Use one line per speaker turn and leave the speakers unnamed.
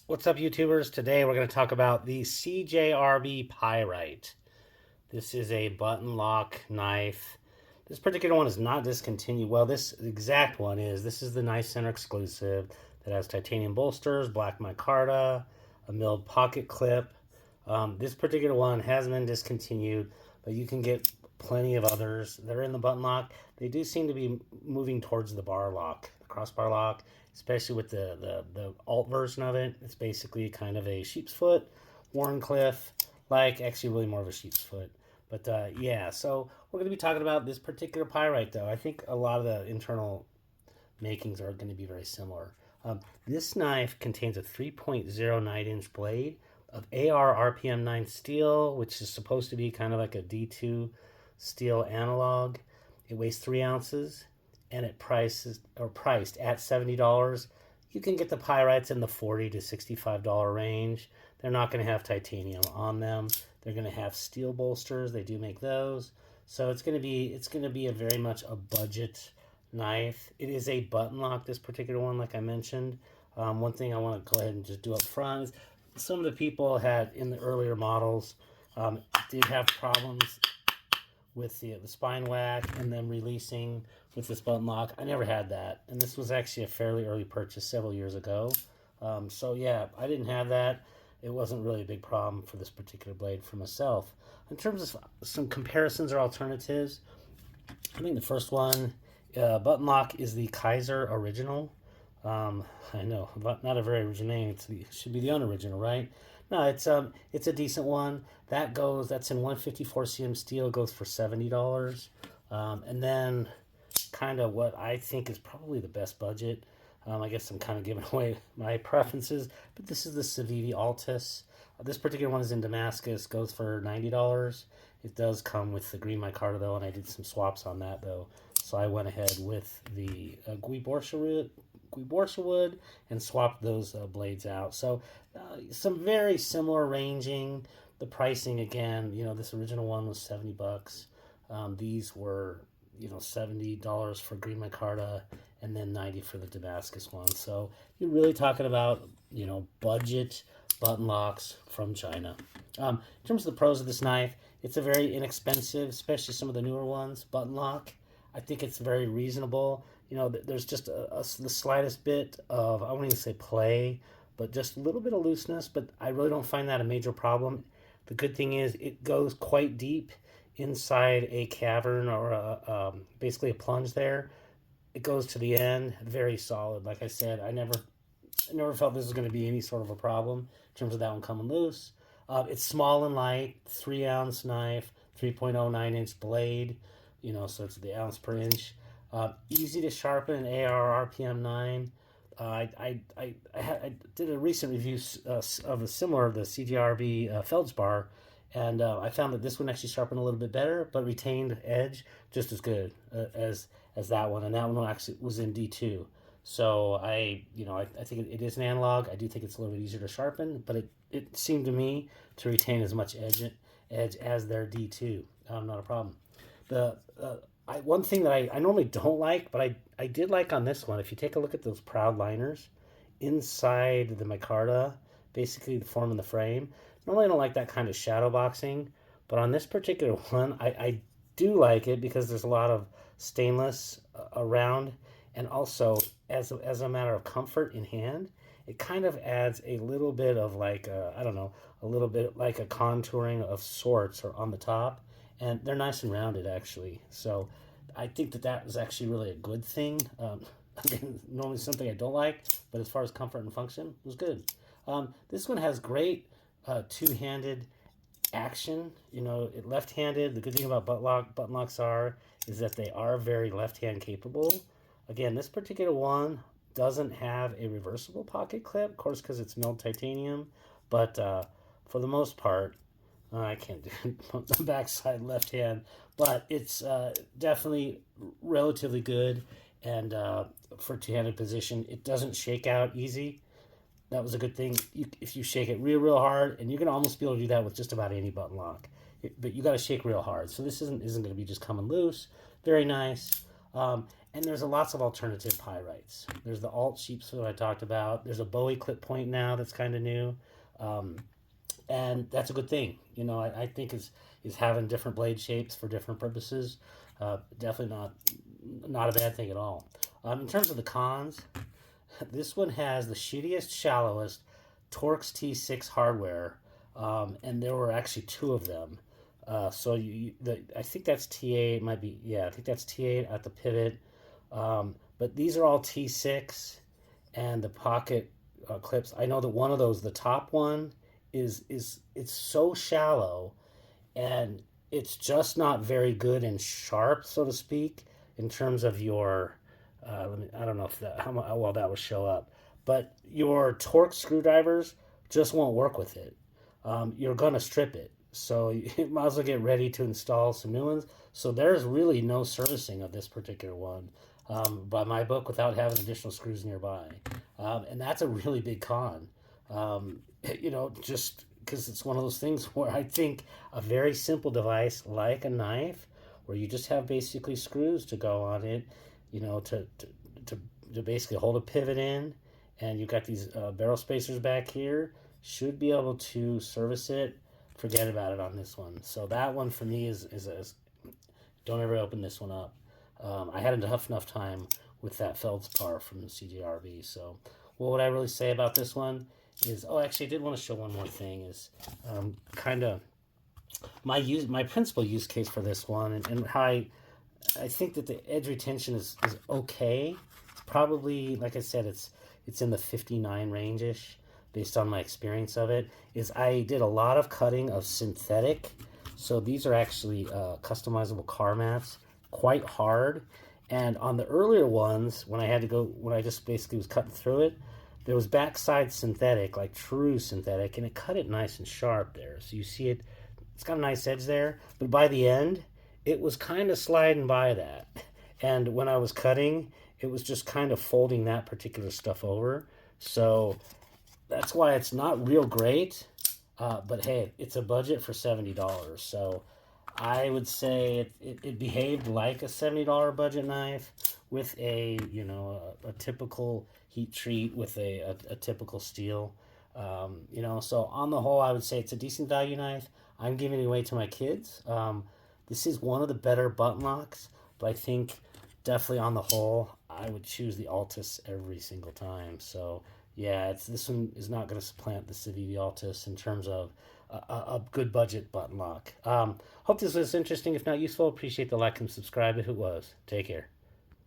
What's up, YouTubers? Today we're going to talk about the CJRB Pyrite. This is a button lock knife. This particular one is not discontinued. Well, this exact one is. This is the Knife Center exclusive that has titanium bolsters, black micarta, a milled pocket clip. This particular one hasn't been discontinued, but you can get plenty of others that are in the button lock. They do seem to be moving towards the bar lock, the crossbar lock, especially with the alt version of it. It's basically kind of a sheep's foot, Warncliffe, like actually really more of a sheep's foot. But yeah, so we're going to be talking about this particular Pyrite, though. I think a lot of the internal makings are going to be very similar. This knife contains a 3.09-inch blade of AR RPM 9 steel, which is supposed to be kind of like a D2 steel analog. It weighs 3 ounces, and it priced at $70. You can get the Pyrites in the $40 to $65 range. They're not going to have titanium on them. They're going to have steel bolsters. They do make those. So it's going to be a very much a budget knife. It is a button lock, this particular one, like I mentioned. One thing I want to go ahead and just do up front is some of the people had in the earlier models did have problems with the spine whack and then releasing with this button lock. I never had that, and this was actually a fairly early purchase several years ago. So yeah, I didn't have that. It wasn't really a big problem for this particular blade for myself. In terms of some comparisons or alternatives, I think the first one, button lock, is the Kaiser Original. I know, but not a very original name. It should be the unoriginal, right? No, it's a decent one. That's in 154 cm steel, goes for $70. And then kind of what I think is probably the best budget. I guess I'm kind of giving away my preferences, but this is the Civivi Altus. This particular one is in Damascus, goes for $90. It does come with the green micarta though, and I did some swaps on that though. So I went ahead with the Guiborsa wood and swapped those blades out. So some very similar ranging. The pricing, again, this original one was $70. These were, $70 for green micarta and then $90 for the Damascus one. So you're really talking about, budget button locks from China. In terms of the pros of this knife, it's a very inexpensive, especially some of the newer ones, button lock. I think it's very reasonable. There's just the slightest bit of, I won't even say play, but just a little bit of looseness, but I really don't find that a major problem. The good thing is it goes quite deep inside a cavern or basically a plunge there. It goes to the end, very solid. Like I said, I never felt this was going to be any sort of a problem in terms of that one coming loose. It's small and light, 3 ounce knife, 3.09 inch blade, so it's the ounce per inch. Easy to sharpen, AR RPM 9. I did a recent review of a similar, the CJRB Feldspar, and I found that this one actually sharpened a little bit better, but retained edge just as good as that one, and that one actually was in D2. So I think it is an analog. I do think it's a little bit easier to sharpen, but it seemed to me to retain as much edge as their D2. Not a problem. The one thing that I normally don't like, but I did like on this one, if you take a look at those proud liners inside the micarta, basically the form of the frame. Normally I don't like that kind of shadow boxing, but on this particular one, I do like it because there's a lot of stainless around, and also as a matter of comfort in hand, it kind of adds a little bit of like I don't know, a little bit like a contouring of sorts or on the top, and they're nice and rounded actually. So I think that was actually really a good thing. Again, normally something I don't like, but as far as comfort and function, it was good. This one has great two-handed action. Left-handed. The good thing about button locks is that they are very left-hand capable. Again, this particular one doesn't have a reversible pocket clip, of course, because it's milled titanium. But for the most part, I can't do it. The backside left hand, but it's definitely relatively good. And for two-handed position, it doesn't shake out easy. That was a good thing. If you shake it real hard, and you're going to almost be able to do that with just about any button lock, but you got to shake real hard. So this isn't going to be just coming loose. Very nice. And there's lots of alternative pyrites. There's the alt sheepsfoot I talked about. There's a Bowie clip point now that's kind of new. And that's a good thing. I think is having different blade shapes for different purposes. Definitely not a bad thing at all. In terms of the cons, this one has the shittiest, shallowest Torx T6 hardware, and there were actually two of them. So I think that's T8. Might be, yeah. I think that's T8 at the pivot. But these are all T6, and the pocket clips. I know that one of those, the top one, it's so shallow, and it's just not very good and sharp, so to speak, in terms of your. I don't know if how well that will show up, but your Torx screwdrivers just won't work with it. You're gonna strip it, so you might as well get ready to install some new ones. So there's really no servicing of this particular one by my book without having additional screws nearby, and that's a really big con. Just because it's one of those things where I think a very simple device like a knife, where you just have basically screws to go on it, to basically hold a pivot in, and you've got these barrel spacers back here, should be able to service it. Forget about it on this one. So that one for me is don't ever open this one up. I had enough time with that Feldspar from the CJRB. So what would I really say about this one is, actually I did want to show one more thing, is kind of my principal use case for this one, and how I think that the edge retention is okay. It's probably, like I said, it's in the 59 range-ish based on my experience of it. Is I did a lot of cutting of synthetic. So these are actually customizable car mats, quite hard. And on the earlier ones, when I just basically was cutting through it, there was backside synthetic, like true synthetic, and it cut it nice and sharp there. So you see it's got a nice edge there. But by the end, it was kind of sliding by that. And when I was cutting, it was just kind of folding that particular stuff over. So that's why it's not real great. But hey, it's a budget for $70. So I would say it behaved like a $70 budget knife with a typical heat treat with a typical steel. So on the whole, I would say it's a decent value knife. I'm giving it away to my kids. This is one of the better button locks, but I think definitely on the whole, I would choose the Altus every single time. So yeah, this one is not going to supplant the Civivi Altus in terms of a good budget button lock. Hope this was interesting. If not useful, appreciate the like and subscribe if it was. Take care.